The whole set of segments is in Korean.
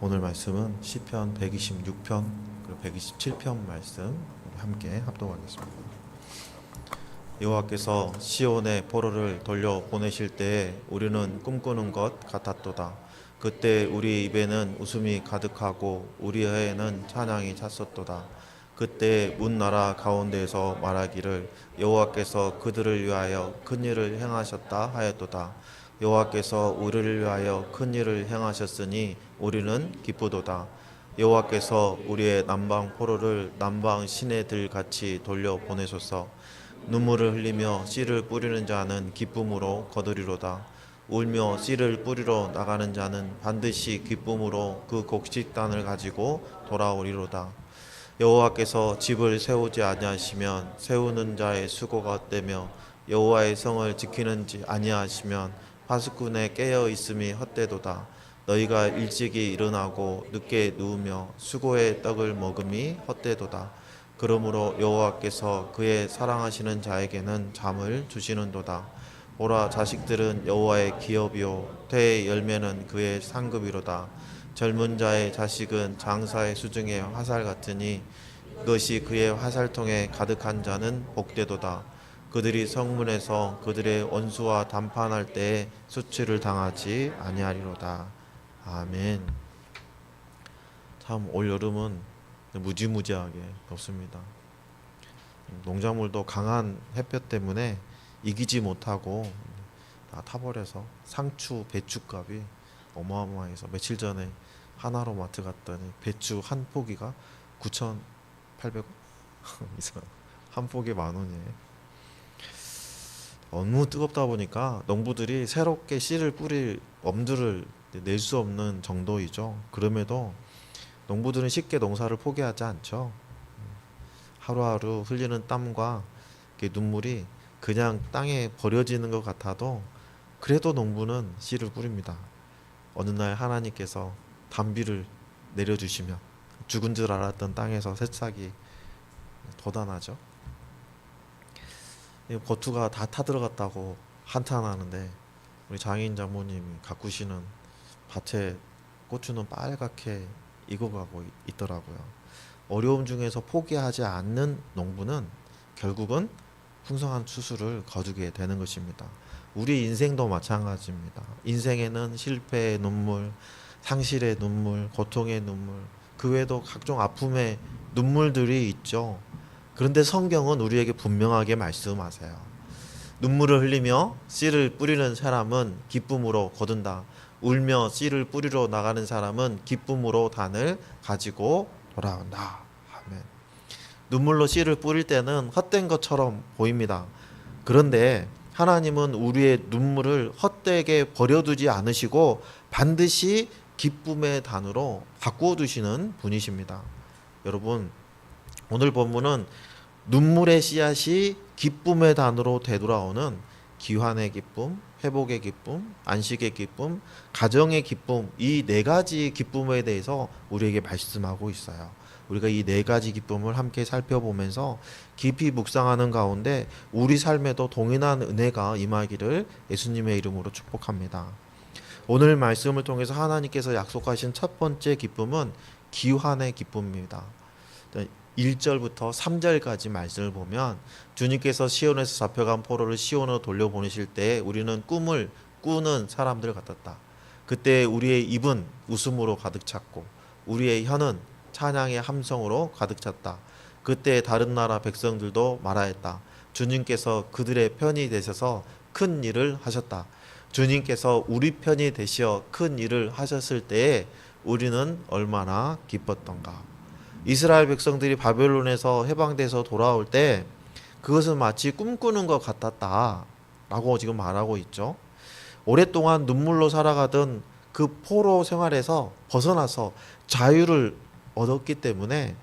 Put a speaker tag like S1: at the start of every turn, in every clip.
S1: 오늘 말씀은 시편 126편 그리고 127편 말씀 함께 합독하겠습니다. 여호와께서 시온의 포로를 돌려 보내실 때에 우리는 꿈꾸는 것 같았도다. 그때 우리 입에는 웃음이 가득하고 우리 혀에는 찬양이 찼었도다. 그때 문 나라 가운데에서 말하기를 여호와께서 그들을 위하여 큰 일을 행하셨다 하였도다. 여호와께서 우리를 위하여 큰 일을 행하셨으니 우리는 기쁘도다. 여호와께서 우리의 남방 포로를 남방 시내들 같이 돌려 보내소서. 눈물을 흘리며 씨를 뿌리는 자는 기쁨으로 거두리로다. 울며 씨를 뿌리러 나가는 자는 반드시 기쁨으로 그 곡식단을 가지고 돌아오리로다. 여호와께서 집을 세우지 아니하시면 세우는 자의 수고가 헛되며 여호와의 성을 지키는지 아니하시면 파수꾼의 깨어 있음이 헛되도다. 너희가 일찍이 일어나고 늦게 누우며 수고의 떡을 먹음이 헛되도다. 그러므로 여호와께서 그의 사랑하시는 자에게는 잠을 주시는도다. 보라, 자식들은 여호와의 기업이요 태의 열매는 그의 상급이로다. 젊은 자의 자식은 장사의 수중의 화살 같으니 그것이 그의 화살통에 가득한 자는 복되도다. 그들이 성문에서 그들의 원수와 담판할 때에 수치를 당하지 아니하리로다. 아멘. 참 올 여름은 무지무지하게 덥습니다. 농작물도 강한 햇볕 때문에 이기지 못하고 다 타버려서 상추, 배추값이 어마어마해서 며칠 전에 하나로마트 갔더니 배추 한 포기가 9,800원? 한 포기에 10,000원이에요. 너무 뜨겁다 보니까 농부들이 새롭게 씨를 뿌릴 엄두를 낼 수 없는 정도이죠. 그럼에도 농부들은 쉽게 농사를 포기하지 않죠. 하루하루 흘리는 땀과 눈물이 그냥 땅에 버려지는 것 같아도 그래도 농부는 씨를 뿌립니다. 어느 날 하나님께서 단비를 내려주시면 죽은 줄 알았던 땅에서 새싹이 돋아나죠. 버투가 다 타들어갔다고 한탄하는데 우리 장인 장모님이 가꾸시는 밭에 고추는 빨갛게 익어가고 있더라고요. 어려움 중에서 포기하지 않는 농부는 결국은 풍성한 추수를 거두게 되는 것입니다. 우리 인생도 마찬가지입니다. 인생에는 실패의 눈물, 상실의 눈물, 고통의 눈물, 그 외에도 각종 아픔의 눈물들이 있죠. 그런데 성경은 우리에게 분명하게 말씀하세요. 눈물을 흘리며 씨를 뿌리는 사람은 기쁨으로 거둔다. 울며 씨를 뿌리러 나가는 사람은 기쁨으로 단을 가지고 돌아온다. 아멘. 눈물로 씨를 뿌릴 때는 헛된 것처럼 보입니다. 그런데 하나님은 우리의 눈물을 헛되게 버려두지 않으시고 반드시 기쁨의 단으로 바꾸어 두시는 분이십니다. 여러분, 오늘 본문은 눈물의 씨앗이 기쁨의 단으로 되돌아오는 기환의 기쁨, 회복의 기쁨, 안식의 기쁨, 가정의 기쁨, 이 네 가지 기쁨에 대해서 우리에게 말씀하고 있어요. 우리가 이 네 가지 기쁨을 함께 살펴보면서 깊이 묵상하는 가운데 우리 삶에도 동일한 은혜가 임하기를 예수님의 이름으로 축복합니다. 오늘 말씀을 통해서 하나님께서 약속하신 첫 번째 기쁨은 기환의 기쁨입니다. 1절부터 3절까지 말씀을 보면 주님께서 시온에서 잡혀간 포로를 시온으로 돌려보내실 때 우리는 꿈을 꾸는 사람들 같았다. 그때 우리의 입은 웃음으로 가득 찼고 우리의 혀는 찬양의 함성으로 가득 찼다. 그때 다른 나라 백성들도 말하였다. 주님께서 그들의 편이 되셔서 큰 일을 하셨다. 주님께서 우리 편이 되시어 큰 일을 하셨을 때에 우리는 얼마나 기뻤던가. 이스라엘 백성들이 바벨론에서 해방돼서 돌아올 때 그것은 마치 꿈꾸는 것 같았다 라고 지금 말하고 있죠. 오랫동안 눈물로 살아가던 그 포로 생활에서 벗어나서 자유를 얻었기 때문에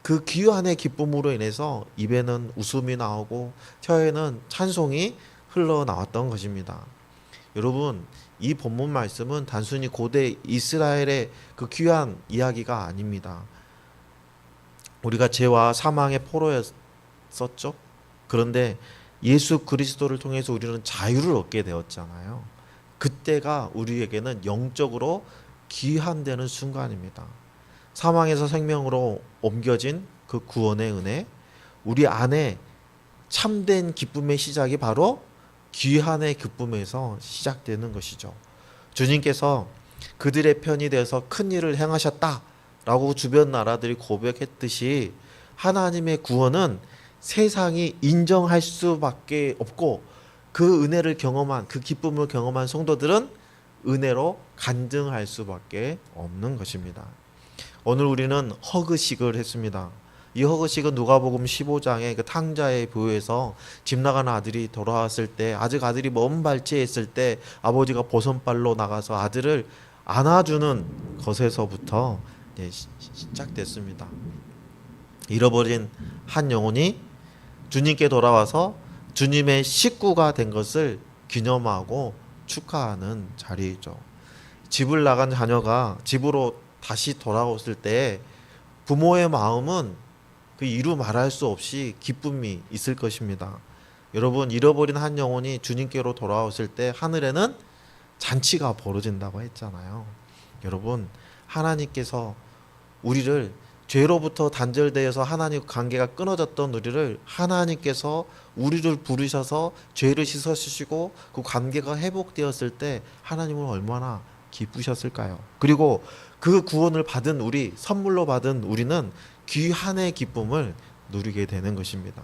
S1: 그 귀환의 기쁨으로 인해서 입에는 웃음이 나오고 혀에는 찬송이 흘러나왔던 것입니다. 여러분, 이 본문 말씀은 단순히 고대 이스라엘의 그 귀한 이야기가 아닙니다. 우리가 죄와 사망의 포로였었죠. 그런데 예수 그리스도를 통해서 우리는 자유를 얻게 되었잖아요. 그때가 우리에게는 영적으로 귀환되는 순간입니다. 사망에서 생명으로 옮겨진 그 구원의 은혜, 우리 안에 참된 기쁨의 시작이 바로 귀환의 기쁨에서 시작되는 것이죠. 주님께서 그들의 편이 되어서 큰 일을 행하셨다라고 주변 나라들이 고백했듯이 하나님의 구원은 세상이 인정할 수밖에 없고 그 은혜를 경험한, 그 기쁨을 경험한 성도들은 은혜로 간증할 수밖에 없는 것입니다. 오늘 우리는 허그식을 했습니다. 이 허그식은 누가복음 15장의 그 탕자의 묘에서 집 나간 아들이 돌아왔을 때, 아직 아들이 먼 발치에 있을 때 아버지가 보선발로 나가서 아들을 안아주는 것에서부터 시작됐습니다. 잃어버린 한 영혼이 주님께 돌아와서 주님의 식구가 된 것을 기념하고 축하하는 자리이죠. 집을 나간 자녀가 집으로 다시 돌아왔을 때 부모의 마음은 그 이루 말할 수 없이 기쁨이 있을 것입니다. 여러분, 잃어버린 한 영혼이 주님께로 돌아왔을 때 하늘에는 잔치가 벌어진다고 했잖아요. 여러분, 하나님께서 우리를 죄로부터 단절되어서 하나님 관계가 끊어졌던 우리를 하나님께서 우리를 부르셔서 죄를 씻어주시고 그 관계가 회복되었을 때 하나님은 얼마나 기쁘셨을까요? 그리고 그 구원을 받은 우리, 선물로 받은 우리는 귀한의 기쁨을 누리게 되는 것입니다.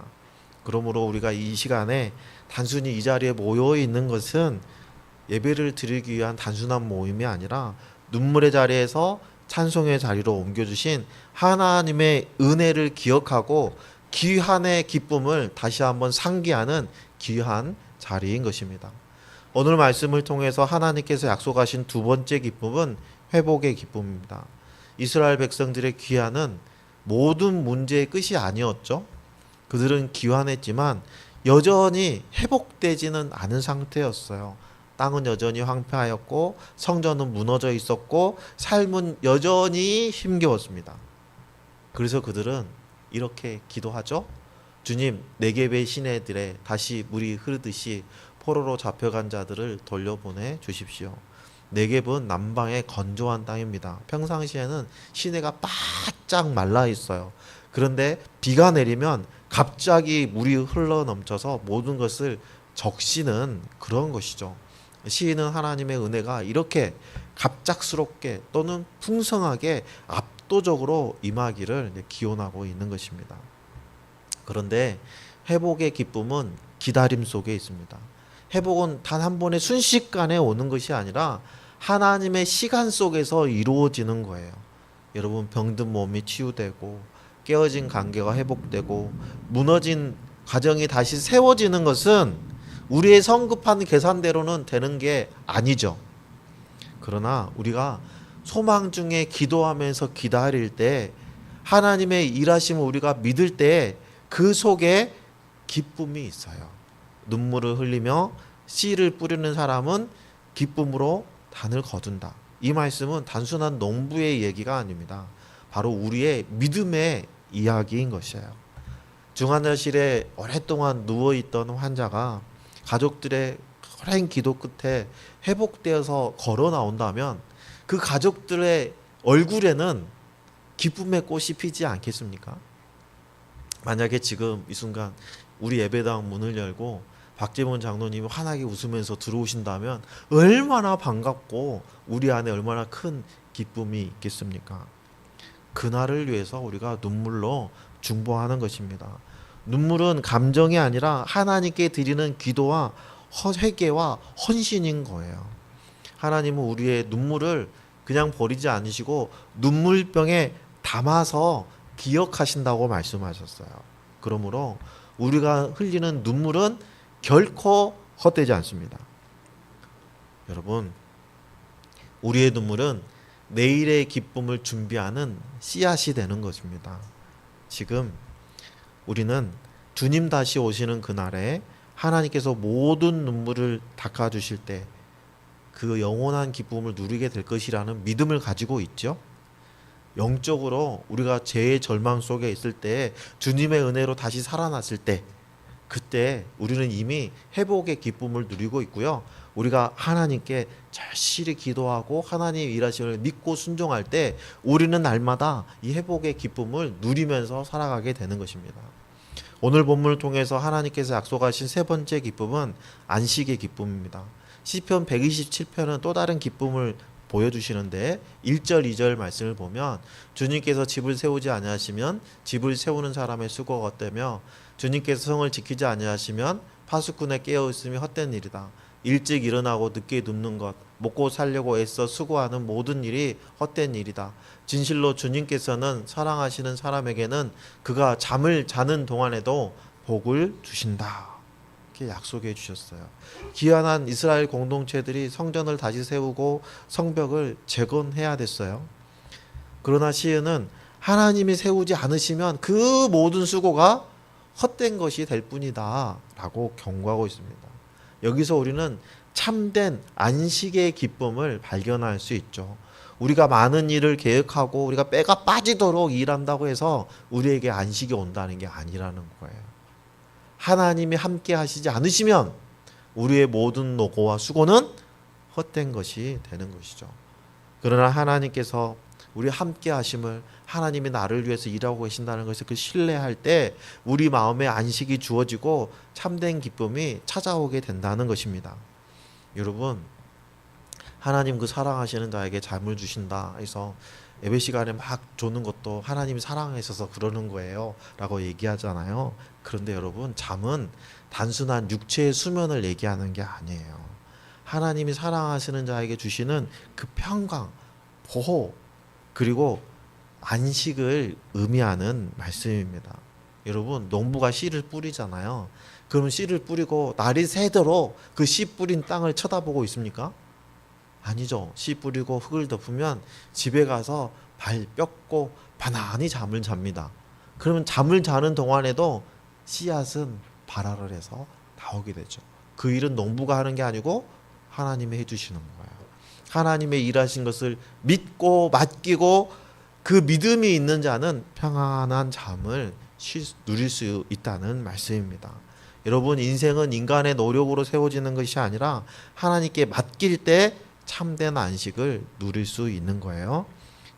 S1: 그러므로 우리가 이 시간에 단순히 이 자리에 모여 있는 것은 예배를 드리기 위한 단순한 모임이 아니라 눈물의 자리에서 찬송의 자리로 옮겨주신 하나님의 은혜를 기억하고 귀한의 기쁨을 다시 한번 상기하는 귀한 자리인 것입니다. 오늘 말씀을 통해서 하나님께서 약속하신 두 번째 기쁨은 회복의 기쁨입니다. 이스라엘 백성들의 귀환은 모든 문제의 끝이 아니었죠. 그들은 귀환했지만 여전히 회복되지는 않은 상태였어요. 땅은 여전히 황폐하였고 성전은 무너져 있었고 삶은 여전히 힘겨웠습니다. 그래서 그들은 이렇게 기도하죠. 주님, 네겝의 시내들에 다시 물이 흐르듯이 포로로 잡혀간 자들을 돌려보내 주십시오. 네겝은 남방의 건조한 땅입니다. 평상시에는 시내가 바짝 말라 있어요. 그런데 비가 내리면 갑자기 물이 흘러 넘쳐서 모든 것을 적시는 그런 것이죠. 시인은 하나님의 은혜가 이렇게 갑작스럽게 또는 풍성하게 압도적으로 임하기를 기원하고 있는 것입니다. 그런데 회복의 기쁨은 기다림 속에 있습니다. 회복은 단 한 번의 순식간에 오는 것이 아니라 하나님의 시간 속에서 이루어지는 거예요. 여러분, 병든 몸이 치유되고 깨어진 관계가 회복되고 무너진 가정이 다시 세워지는 것은 우리의 성급한 계산대로는 되는 게 아니죠. 그러나 우리가 소망 중에 기도하면서 기다릴 때 하나님의 일하심을 우리가 믿을 때 그 속에 기쁨이 있어요. 눈물을 흘리며 씨를 뿌리는 사람은 기쁨으로 단을 거둔다. 이 말씀은 단순한 농부의 얘기가 아닙니다. 바로 우리의 믿음의 이야기인 것이에요. 중환자실에 오랫동안 누워있던 환자가 가족들의 오랜 기도 끝에 회복되어서 걸어 나온다면 그 가족들의 얼굴에는 기쁨의 꽃이 피지 않겠습니까? 만약에 지금 이 순간 우리 예배당 문을 열고 박재문 장로님이 환하게 웃으면서 들어오신다면 얼마나 반갑고 우리 안에 얼마나 큰 기쁨이 있겠습니까? 그날을 위해서 우리가 눈물로 중보하는 것입니다. 눈물은 감정이 아니라 하나님께 드리는 기도와 회개와 헌신인 거예요. 하나님은 우리의 눈물을 그냥 버리지 않으시고 눈물병에 담아서 기억하신다고 말씀하셨어요. 그러므로 우리가 흘리는 눈물은 결코 헛되지 않습니다. 여러분, 우리의 눈물은 내일의 기쁨을 준비하는 씨앗이 되는 것입니다. 지금 우리는 주님 다시 오시는 그날에 하나님께서 모든 눈물을 닦아주실 때 그 영원한 기쁨을 누리게 될 것이라는 믿음을 가지고 있죠. 영적으로 우리가 죄의 절망 속에 있을 때 주님의 은혜로 다시 살아났을 때 그때 우리는 이미 회복의 기쁨을 누리고 있고요. 우리가 하나님께 절실히 기도하고 하나님 일하심을 믿고 순종할 때 우리는 날마다 이 회복의 기쁨을 누리면서 살아가게 되는 것입니다. 오늘 본문을 통해서 하나님께서 약속하신 세 번째 기쁨은 안식의 기쁨입니다. 시편 127편은 또 다른 기쁨을 보여주시는데 1절 2절 말씀을 보면 주님께서 집을 세우지 아니하시면 집을 세우는 사람의 수고가 헛되며 주님께서 성을 지키지 아니하시면 파수꾼의 깨어있음이 헛된 일이다. 일찍 일어나고 늦게 눕는 것, 먹고 살려고 애써 수고하는 모든 일이 헛된 일이다. 진실로 주님께서는 사랑하시는 사람에게는 그가 잠을 자는 동안에도 복을 주신다. 이렇게 약속해 주셨어요. 귀환한 이스라엘 공동체들이 성전을 다시 세우고 성벽을 재건해야 됐어요. 그러나 시인은 하나님이 세우지 않으시면 그 모든 수고가 헛된 것이 될 뿐이다 라고 경고하고 있습니다. 여기서 우리는 참된 안식의 기쁨을 발견할 수 있죠. 우리가 많은 일을 계획하고 우리가 빼가 빠지도록 일한다고 해서 우리에게 안식이 온다는 게 아니라는 거예요. 하나님이 함께 하시지 않으시면 우리의 모든 노고와 수고는 헛된 것이 되는 것이죠. 그러나 하나님께서 우리 함께 하심을, 하나님이 나를 위해서 일하고 계신다는 것을 그 신뢰할 때 우리 마음에 안식이 주어지고 참된 기쁨이 찾아오게 된다는 것입니다. 여러분, 하나님 그 사랑하시는 자에게 잠을 주신다 해서 예배 시간에 막 조는 것도 하나님이 사랑하셔서 그러는 거예요 라고 얘기하잖아요. 그런데 여러분, 잠은 단순한 육체의 수면을 얘기하는 게 아니에요. 하나님이 사랑하시는 자에게 주시는 그 평강, 보호, 그리고 안식을 의미하는 말씀입니다. 여러분, 농부가 씨를 뿌리잖아요. 그럼 씨를 뿌리고 날이 새도록 그 씨 뿌린 땅을 쳐다보고 있습니까? 아니죠. 씨 뿌리고 흙을 덮으면 집에 가서 발 뻗고 편안히 잠을 잡니다. 그러면 잠을 자는 동안에도 씨앗은 발화를 해서 나오게 되죠. 그 일은 농부가 하는 게 아니고 하나님이 해주시는 거예요. 하나님의 일하신 것을 믿고 맡기고 그 믿음이 있는 자는 평안한 잠을 누릴 수 있다는 말씀입니다. 여러분, 인생은 인간의 노력으로 세워지는 것이 아니라 하나님께 맡길 때 참된 안식을 누릴 수 있는 거예요.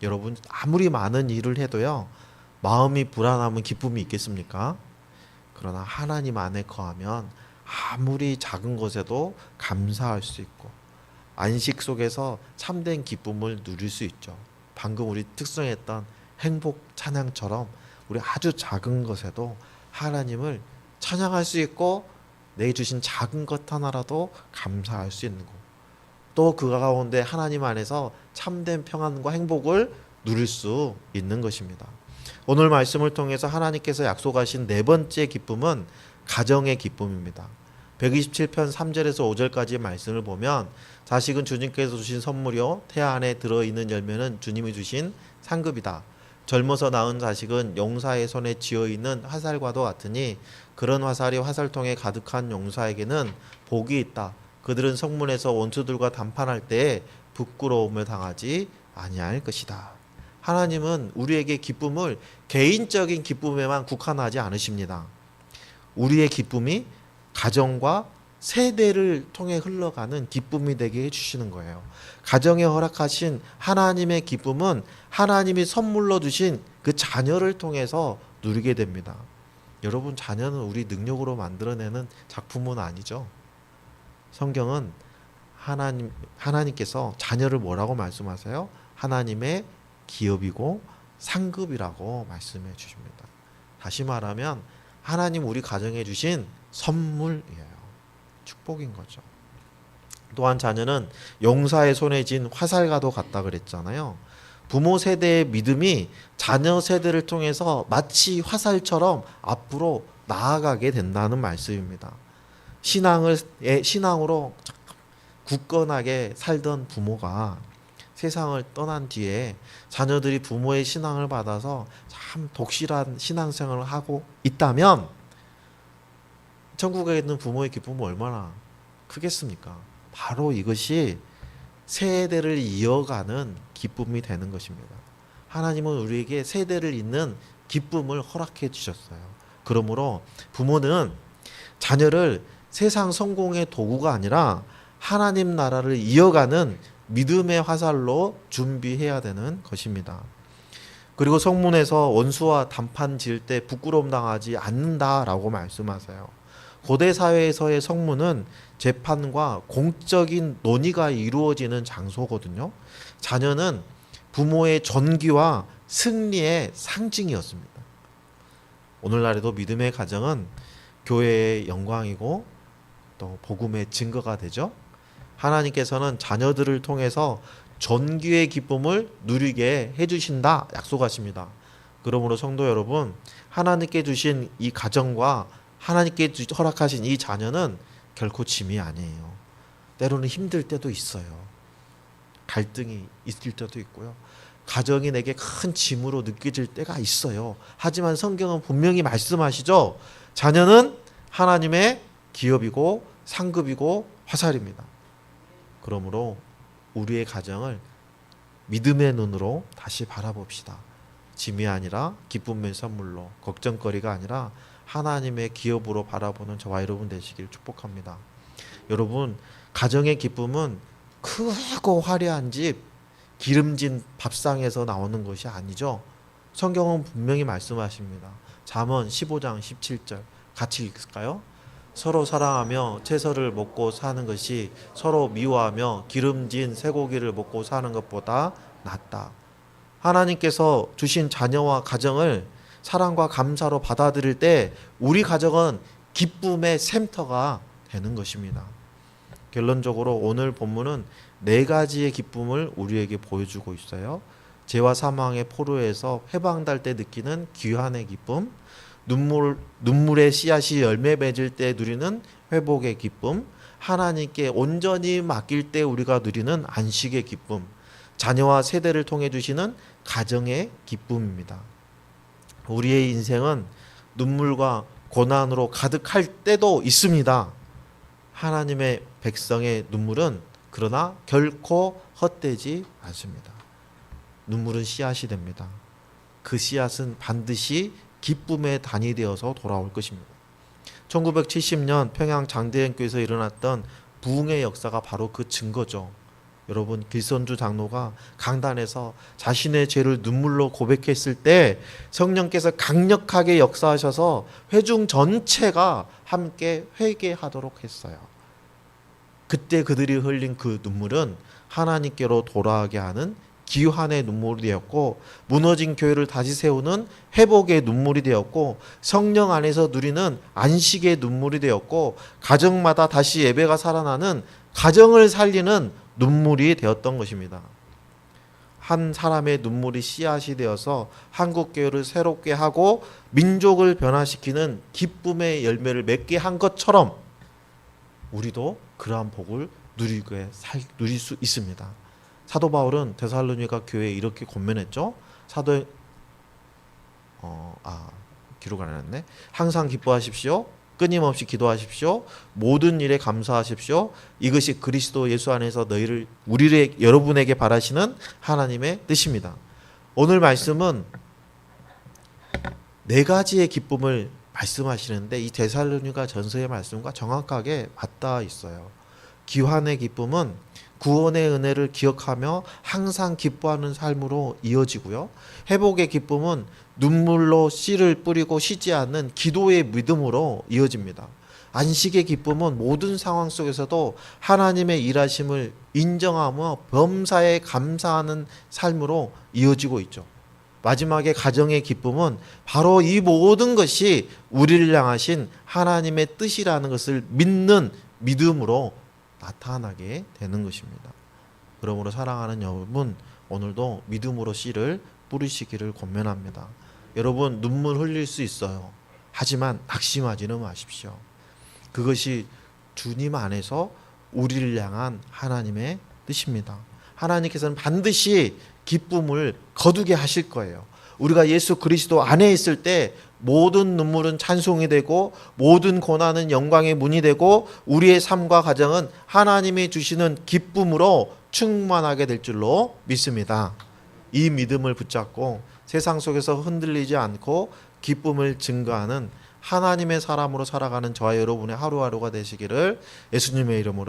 S1: 여러분, 아무리 많은 일을 해도요, 마음이 불안하면 기쁨이 있겠습니까? 그러나 하나님 안에 거하면 아무리 작은 것에도 감사할 수 있고 안식 속에서 참된 기쁨을 누릴 수 있죠. 방금 우리 특성했던 행복 찬양처럼 우리 아주 작은 것에도 하나님을 찬양할 수 있고 내 주신 작은 것 하나라도 감사할 수 있는 것. 또 그 가운데 하나님 안에서 참된 평안과 행복을 누릴 수 있는 것입니다. 오늘 말씀을 통해서 하나님께서 약속하신 네 번째 기쁨은 가정의 기쁨입니다. 127편 3절에서 5절까지의 말씀을 보면 자식은 주님께서 주신 선물이요 태아 안에 들어있는 열매는 주님이 주신 상급이다. 젊어서 낳은 자식은 용사의 손에 쥐어있는 화살과도 같으니 그런 화살이 화살통에 가득한 용사에게는 복이 있다. 그들은 성문에서 원수들과 담판할 때에 부끄러움을 당하지 아니할 것이다. 하나님은 우리에게 기쁨을 개인적인 기쁨에만 국한하지 않으십니다. 우리의 기쁨이 가정과 세대를 통해 흘러가는 기쁨이 되게 해주시는 거예요. 가정에 허락하신 하나님의 기쁨은 하나님이 선물로 주신 그 자녀를 통해서 누리게 됩니다. 여러분, 자녀는 우리 능력으로 만들어내는 작품은 아니죠. 성경은 하나님께서 자녀를 뭐라고 말씀하세요? 하나님의 기업이고 상급이라고 말씀해 주십니다. 다시 말하면 하나님 우리 가정에 주신 선물이에요. 축복인 거죠. 또한 자녀는 용사의 손에 쥔 화살과도 같다 그랬잖아요. 부모 세대의 믿음이 자녀 세대를 통해서 마치 화살처럼 앞으로 나아가게 된다는 말씀입니다. 신앙으로 굳건하게 살던 부모가 세상을 떠난 뒤에 자녀들이 부모의 신앙을 받아서 참 독실한 신앙생활을 하고 있다면 천국에 있는 부모의 기쁨은 얼마나 크겠습니까? 바로 이것이 세대를 이어가는 기쁨이 되는 것입니다. 하나님은 우리에게 세대를 잇는 기쁨을 허락해 주셨어요. 그러므로 부모는 자녀를 세상 성공의 도구가 아니라 하나님 나라를 이어가는 믿음의 화살로 준비해야 되는 것입니다. 그리고 성문에서 원수와 단판 지을 때 부끄러움 당하지 않는다라고 말씀하세요. 고대 사회에서의 성문은 재판과 공적인 논의가 이루어지는 장소거든요. 자녀는 부모의 존귀와 승리의 상징이었습니다. 오늘날에도 믿음의 가정은 교회의 영광이고 또 복음의 증거가 되죠. 하나님께서는 자녀들을 통해서 존귀의 기쁨을 누리게 해주신다 약속하십니다. 그러므로 성도 여러분, 하나님께 주신 이 가정과 하나님께 허락하신 이 자녀는 결코 짐이 아니에요. 때로는 힘들 때도 있어요. 갈등이 있을 때도 있고요. 가정이 내게 큰 짐으로 느껴질 때가 있어요. 하지만 성경은 분명히 말씀하시죠. 자녀는 하나님의 기업이고 상급이고 화살입니다. 그러므로 우리의 가정을 믿음의 눈으로 다시 바라봅시다. 짐이 아니라 기쁨의 선물로, 걱정거리가 아니라 하나님의 기업으로 바라보는 저와 여러분 되시길 축복합니다. 여러분, 가정의 기쁨은 크고 화려한 집, 기름진 밥상에서 나오는 것이 아니죠. 성경은 분명히 말씀하십니다. 잠언 15장 17절 같이 읽을까요? 서로 사랑하며 채소를 먹고 사는 것이 서로 미워하며 기름진 쇠고기를 먹고 사는 것보다 낫다. 하나님께서 주신 자녀와 가정을 사랑과 감사로 받아들일 때 우리 가정은 기쁨의 샘터가 되는 것입니다. 결론적으로 오늘 본문은 4가지의 기쁨을 우리에게 보여주고 있어요. 죄와 사망의 포로에서 해방될 때 느끼는 귀환의 기쁨, 눈물의 씨앗이 열매 맺을 때 누리는 회복의 기쁨, 하나님께 온전히 맡길 때 우리가 누리는 안식의 기쁨, 자녀와 세대를 통해 주시는 가정의 기쁨입니다. 우리의 인생은 눈물과 고난으로 가득할 때도 있습니다. 하나님의 백성의 눈물은 그러나 결코 헛되지 않습니다. 눈물은 씨앗이 됩니다. 그 씨앗은 반드시 기쁨의 단이 되어서 돌아올 것입니다. 1970년 평양 장대행교에서 일어났던 부흥의 역사가 바로 그 증거죠. 여러분, 길선주 장로가 강단에서 자신의 죄를 눈물로 고백했을 때 성령께서 강력하게 역사하셔서 회중 전체가 함께 회개하도록 했어요. 그때 그들이 흘린 그 눈물은 하나님께로 돌아가게 하는 기환의 눈물이 되었고, 무너진 교회를 다시 세우는 회복의 눈물이 되었고, 성령 안에서 누리는 안식의 눈물이 되었고, 가정마다 다시 예배가 살아나는 가정을 살리는 눈물이 되었던 것입니다. 한 사람의 눈물이 씨앗이 되어서 한국교회를 새롭게 하고 민족을 변화시키는 기쁨의 열매를 맺게 한 것처럼 우리도 그러한 복을 누릴 수 있습니다. 사도 바울은 데살로니가 교회에 이렇게 권면했죠. 기록 안 해놨네. 항상 기뻐하십시오. 끊임없이 기도하십시오. 모든 일에 감사하십시오. 이것이 그리스도 예수 안에서 여러분에게 바라시는 하나님의 뜻입니다. 오늘 말씀은 4가지의 기쁨을 말씀하시는데 이 데살로니가 전서의 말씀과 정확하게 맞닿아 있어요. 기환의 기쁨은 구원의 은혜를 기억하며 항상 기뻐하는 삶으로 이어지고요. 회복의 기쁨은 눈물로 씨를 뿌리고 쉬지 않는 기도의 믿음으로 이어집니다. 안식의 기쁨은 모든 상황 속에서도 하나님의 일하심을 인정하며 범사에 감사하는 삶으로 이어지고 있죠. 마지막에 가정의 기쁨은 바로 이 모든 것이 우리를 향하신 하나님의 뜻이라는 것을 믿는 믿음으로 나타나게 되는 것입니다. 그러므로 사랑하는 여러분, 오늘도 믿음으로 씨를 뿌리시기를 권면합니다. 여러분, 눈물 흘릴 수 있어요. 하지만 낙심하지는 마십시오. 그것이 주님 안에서 우리를 향한 하나님의 뜻입니다. 하나님께서는 반드시 기쁨을 거두게 하실 거예요. 우리가 예수 그리스도 안에 있을 때 모든 눈물은 찬송이 되고 모든 고난은 영광의 문이 되고 우리의 삶과 가정은 하나님이 주시는 기쁨으로 충만하게 될 줄로 믿습니다. 이 믿음을 붙잡고 세상 속에서 흔들리지 않고 기쁨을 증거하는 하나님의 사람으로 살아가는 저와 여러분의 하루하루가 되시기를 예수님의 이름으로